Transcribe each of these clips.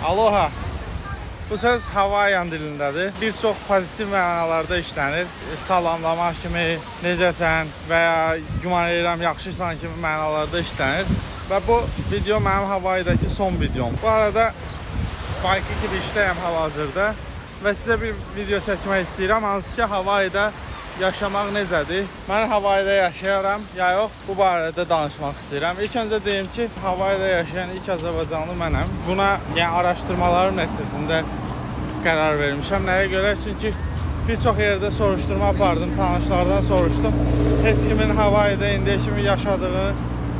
Aloha. Bu söz Hawaiian dilindədir. Bir çox pozitiv mənalarda işlənir. Salamlamaq kimi, necəsən və ya güman edirəm yaxşısan kimi mənalarda işlənir. Və bu video mənim Hawaii'dəki son videom. Bu arada banki kimi işləyəm hal-hazırda və sizə bir video çəkmək istəyirəm. Hansı ki, Hawaii'də yaşamaq necədir? Mən Hawaii'də yaşayaram ya yox, bu barədə danışmaq istəyirəm. İlk öncə deyim ki, Hawaii'də yaşayan ilk Azərbaycanlı mənəm. Buna araşdırmalarım nəticəsində qərar vermişəm. Nəyə görə? Çünki bir çox yerdə soruşturma apardım, tanışlardan soruşdum. Heç kimin Hawaii'də indiyə kimi yaşadığı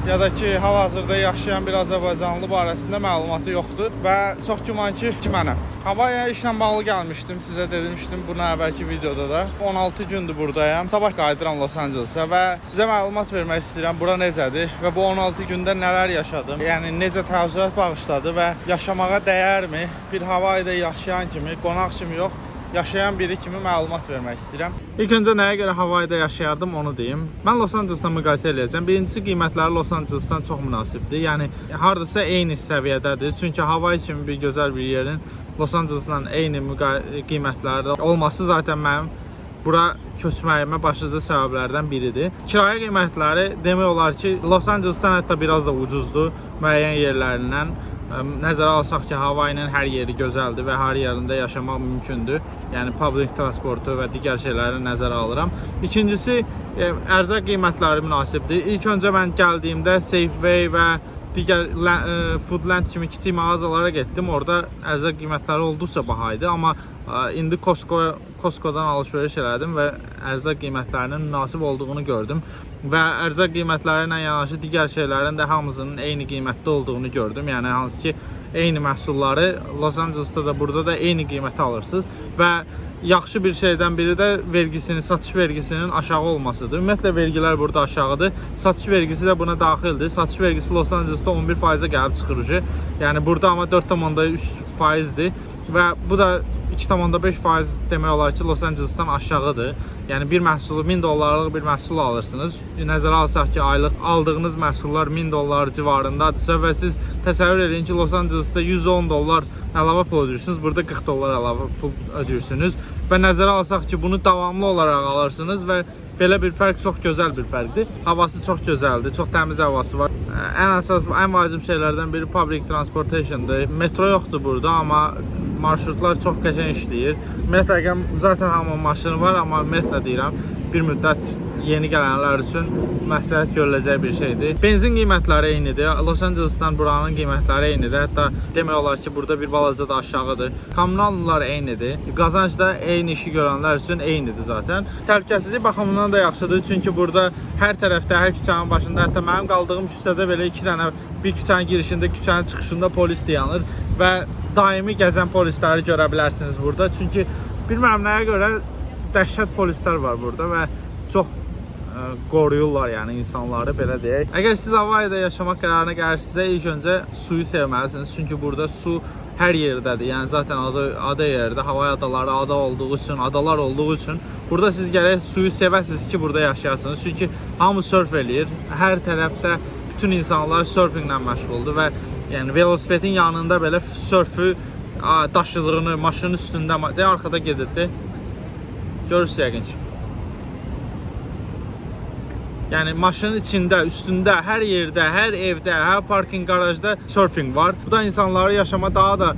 ya da ki, hal-hazırda yaşayan bir Azərbaycanlı barəsində məlumatı yoxdur və çox güman ki, mənəm. Hawaii'yə işlə bağlı gəlmişdim, sizə demişdim bunu əvvəlki videoda da. 16 gündür buradayam. Sabah qayıdıram Los Angeles'a və sizə məlumat vermək istəyirəm, bura necədir və bu 16 gündə nələr yaşadım. Yəni, necə təəssürat bağışladı və yaşamağa dəyərmi? Bir Hawaii'də yaşayan kimi, qonaq kimi yox, yaşayan biri kimi məlumat vermək istəyirəm. İlk öncə nəyə görə Hawaii'də yaşayardım onu deyim. Mən Los Angeles'la müqayisə eləyəcəm. Birincisi, qiymətləri Los Angeles'dan çox münasibdir. Yəni, hardasa eyni səviyyədədir. Çünki Hawaii kimi bir gözəl bir yerin Los Angeles'la eyni qiymətlərdə olması zaten mənim bura köçməyimə başlıca səbəblərdən biridir. Kirayə qiymətləri demək olar ki, Los Angeles'dan hətta biraz da ucuzdur müəyyən yerlərindən. Nəzərə alsaq ki, Hawaii'nin hər yeri gözəldir və hər yerində yaşamaq mümkündür. Yəni, public transportu və digər şeyləri nəzərə alıram. İkincisi, ərzaq qiymətləri münasibdir. İlk öncə mən gəldiyimdə Safeway və digər Foodland kimi kiçik mağazalara getdim. Orada ərzaq qiymətləri olduqca baha idi. Amma indi Costco'dan alış-veriş elədim və ərzaq qiymətlərinin münasib olduğunu gördüm. Və ərzaq qiymətləri ilə yanaşı digər şeylərin də hamısının eyni qiymətdə olduğunu gördüm. Yəni, hansı ki, eyni məhsulları Los Angeles'da da burada da eyni qiymətə alırsınız. Və yaxşı bir şeydən biri də vergisinin, satış vergisinin aşağı olmasıdır. Ümumiyyətlə, vergilər burada aşağıdır. Satış vergisi də buna daxildir. Satış vergisi Los Angeles'da 11%'ə gəlib çıxır. Yəni, burada amma 4,3%'dir. Və bu da 2,5% demək olar ki, Los Angeles'dan aşağıdır. Yəni, bir məhsulu $1000'lık bir məhsul alırsınız. Nəzərə alsaq ki, aylıq aldığınız məhsullar $1000 civarındadırsa və siz təsəvvür edin ki, Los Angeles'da $110 əlavə pul ödəyirsiniz, burada $40 əlavə pul ödəyirsiniz. Və nəzərə alsaq ki, bunu davamlı olaraq alırsınız və belə bir fərq çox gözəl bir fərqdir. Havası çox gözəldir, çox təmiz havası var. Ən əsas, ən vacib şeylərdən biri public transportation'dır. Metro yoxdur burada, amma marşrutlar çox qəşəng işləyir. Ümumiyyətlə, zaten hamının maşını var, amma ümumiyyətlə deyirəm, bir müddət yeni gələnlər üçün məsləhət görüləcək bir şeydir. Benzin qiymətləri eynidir. Los Angeles'dan buranın qiymətləri eynidir. Hətta demək olar ki, burada bir balaca da aşağıdır. Kommunallar eynidir. Qazanc da eyni işi görənlər üçün eynidir zaten. Təhlükəsizlik baxımından da yaxşıdır. Çünki burada hər tərəfdə, hər küçənin başında, hətta mənim qaldığım küçədə belə iki dənə, bir küçənin girişində, küçənin çıxışında polis dayanır və daimi gəzən polisləri görə bilərsiniz burada. Çünki bilmirəm nəyə görə dəhşət polislər var burada və çox qoruyurlar, yəni insanları, belə deyək. Əgər siz Hawaii'də yaşamaq qərarına gəlirsinizsə, ilk öncə suyu sevməlisiniz. Çünki burada su hər yerdədir. Yəni, zaten ada yerdə, Hawaii adaları ada olduğu üçün, adalar olduğu üçün burada siz gərək suyu sevəsiniz ki, burada yaşayasınız. Çünki hamı surf eləyir. Hər tərəfdə bütün insanlar surfinglə məşğuldur və yəni, velosipedin yanında belə surfu daşıdığını, maşının üstündə, arxada gedirdi. Görürsünüz yəqin ki. Yəni, maşının içində, üstündə, hər yerdə, hər evdə, hər parking qarajda surfing var. Bu da insanları yaşama daha da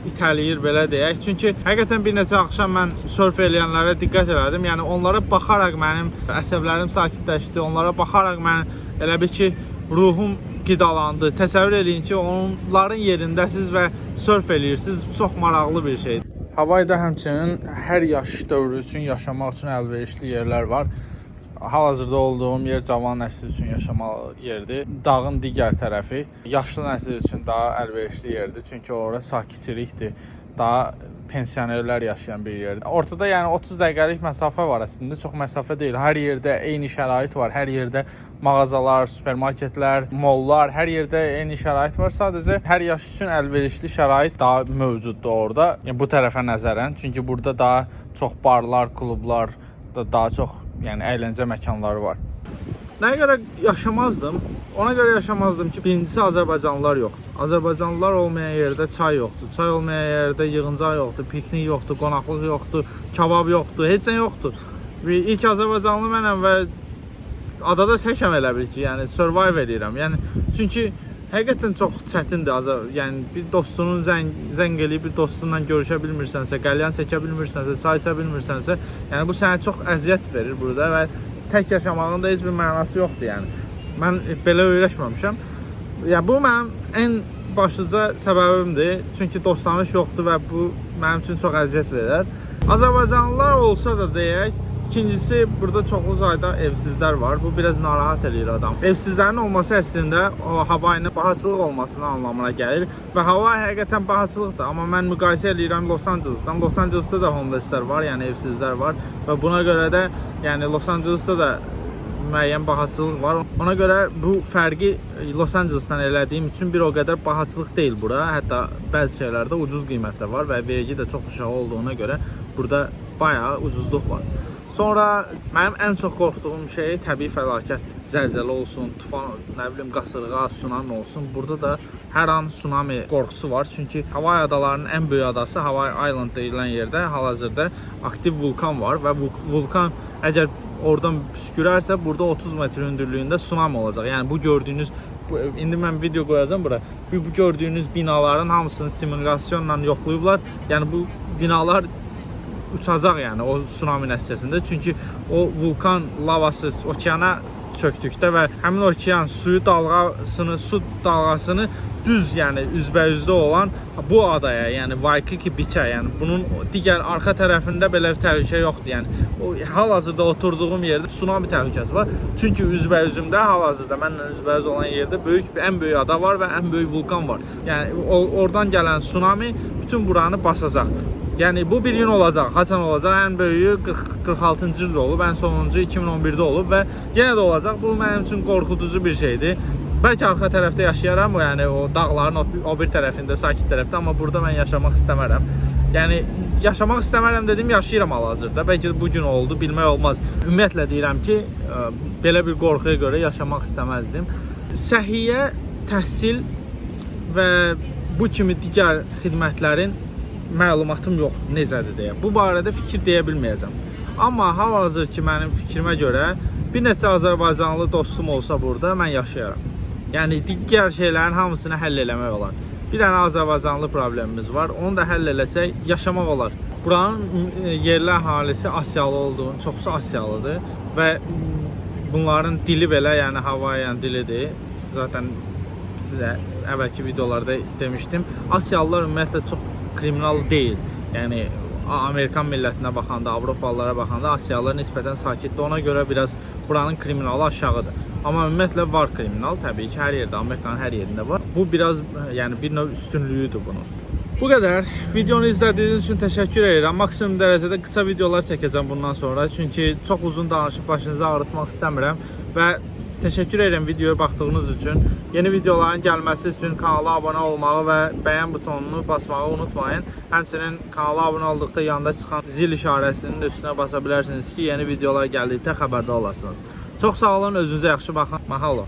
itələyir, belə deyək. Çünki həqiqətən bir neçə axşam mən surf eləyənlərə diqqət elədim. Yəni, onlara baxaraq mənim əsəblərim sakitləşdi. Onlara baxaraq mən elə bil ki, ruhum qidalandı. Təsəvvür eləyin ki, onların yerindəsiz və surf eləyirsiniz. Çox maraqlı bir şeydir. Hawaii'də həmçinin hər yaş dövrü üçün yaşamaq üçün əlverişli yerlər var. Hal-hazırda olduğum yer cavan nəsil üçün yaşamalı yerdir. Dağın digər tərəfi yaşlı nəsil üçün daha əlverişli yerdir. Çünki orada sakitçilikdir. Daha pensionerlər yaşayan bir yerdir. Ortada yəni 30 dəqiqəlik məsafə var əslində. Çox məsafə deyil. Hər yerdə eyni şərait var. Hər yerdə mağazalar, supermarketlər, mollar, hər yerdə eyni şərait var. Sadəcə hər yaş üçün əlverişli şərait daha mövcuddur orada. Yəni bu tərəfə nəzərən. Çünki burada daha çox barlar, klublar da daha çox yəni əyləncə məkanları var. Nəyə görə yaşamazdım? Ona görə yaşamazdım ki, birincisi Azərbaycanlılar yoxdur. Azərbaycanlılar olmayan yerdə çay yoxdur. Çay olmayan yerdə yığıncaq yoxdur, piknik yoxdur, qonaqlıq yoxdur, kabab yoxdur, heç nə yoxdur. İlk Azərbaycanlı mənəm və adada təkəm elə bil ki, yəni survive edirəm. Yəni çünki həqiqətən çox çətindir. Yəni bir dostunun zəng eləyib bir dostunla görüşə bilmirsənsə, qəlyan çəkə bilmirsənsə, çay içə bilmirsənsə, yəni bu sənə çox əziyyət verir burada və tək yaşamağın da heç bir mənası yoxdur yəni. Mən belə öyrəşməmişəm. Yəni bu mənim ən başlıca səbəbimdir. Çünki dostlanış yoxdur və bu mənim üçün çox əziyyət verir. Azərbaycanlılar olsa da deyək, İkincisi, burada çoxlu sayda evsizlər var. Bu biraz narahat edir adam. Evsizlərin olması əslində o Havayının bahaçılıq olmasının anlamına gəlir və Havay həqiqətən bahaçılıqdır. Amma mən müqayisə edirəm Los Angeles'dan. Los Angeles'da da homelesslər var, yəni evsizlər var və buna görə də yəni Los Angeles'da da müəyyən bahaçılıq var. Ona görə bu fərqi Los Angeles'dan elədiyim üçün bir o qədər bahaçılıq deyil bura. Hətta bəzi şeylərdə ucuz qiymətlər var və vergi də çox aşağı olduğuna görə burada bayağı ucuzluq var. Sonra mənim ən çox qorxduğum şey təbii fəlakət, zəlzələ olsun, tufan, nə bilim qasırğa, tsunami olsun. Burada da hər an tsunami qorxusu var. Çünki Havay adalarının ən böyük adası Havay Island deyilən yerdə hal-hazırda aktiv vulkan var və vulkan əgər oradan püskürərsə burada 30 metr hündürlüyündə tsunami olacaq. Yəni bu gördüyünüz indi mən video qoyacağam bura. Bu gördüyünüz binaların hamısını simulyasiyanla yoxlayıblar. Yəni bu binalar uçacaq yəni o tsunami nəticəsində. Çünki o vulkan lavası okeana çökdükdə və həmin okean su dalğasını düz, yəni üzbəyüzdə olan bu adaya, yəni Waikiki Beach-ə, yəni bunun digər arxa tərəfində belə bir təhlükə yoxdur. Yəni o hal-hazırda oturduğum yerdə tsunami təhlükəsi var. Çünki üzbəyüzümdə hal-hazırda mənlə üzbəyüz olan yerdə ən böyük ada var və ən böyük vulkan var. Yəni oradan gələn tsunami bütün buranı basacaq. Yəni bu bir gün olacaq, haçan olacaq, ən böyüyü 46-cı ildə olub, ən sonuncu 2011-də olub və yenə də olacaq. Bu mənim üçün qorxuducu bir şeydir. Bəlkə arxa tərəfdə yaşayaram, yəni o dağların o bir tərəfində, sakit tərəfdə, amma burada mən yaşamaq istəmərəm. Yəni yaşamaq istəmərəm dedim, yaşayıram hal-hazırda. Bəlkə bu gün oldu, bilmək olmaz. Ümumiyyətlə deyirəm ki, belə bir qorxuya görə yaşamaq istəməzdim. Səhiyyə, təhsil və bu kimi digər xidmətlərin məlumatım yoxdur, necədir deyə. Bu barədə fikir deyə bilməyəcəm. Amma hal-hazır ki, mənim fikrimə görə bir neçə Azərbaycanlı dostum olsa burada mən yaşayaram. Yəni digər şeylərin hamısını həll eləmək olar. Bir dənə Azərbaycanlı problemimiz var. Onu da həll eləsək yaşamaq olar. Buranın yerli əhalisi Asiyalı olduğunu, çoxsu Asiyalıdır və bunların dili belə, yəni Havayan dilidir. Zaten sizə əvvəlki videolarda demişdim. Asiyalılar ümumiyyətlə çox kriminal deyil. Yəni Amerikan millətinə baxanda, Avropalılara baxanda Asiyalılar nisbətən sakitdir. Ona görə biraz buranın kriminalı aşağıdır. Amma ümumiyyətlə var kriminal, təbii ki, hər yerdə, Amerikanın hər yerində var. Bu biraz yəni bir növ üstünlüyüdür bunun. Bu qədər. Videonu izlədiyiniz üçün təşəkkür edirəm. Maksimum dərəcədə qısa videolar çəkəcəm bundan sonra. Çünki çox uzun danışıb başınızı ağrıtmaq istəmirəm və təşəkkür edirəm videoya baxdığınız üçün. Yeni videoların gəlməsi üçün kanala abunə olmağı və bəyən butonunu basmağı unutmayın. Həmçinin kanala abunə olduqda yanında çıxan zil işarəsinin də üstünə basa bilərsiniz ki, yeni videolar gəldikdə xəbərdar olasınız. Çox sağ olun, özünüzə yaxşı baxın. Mahalo.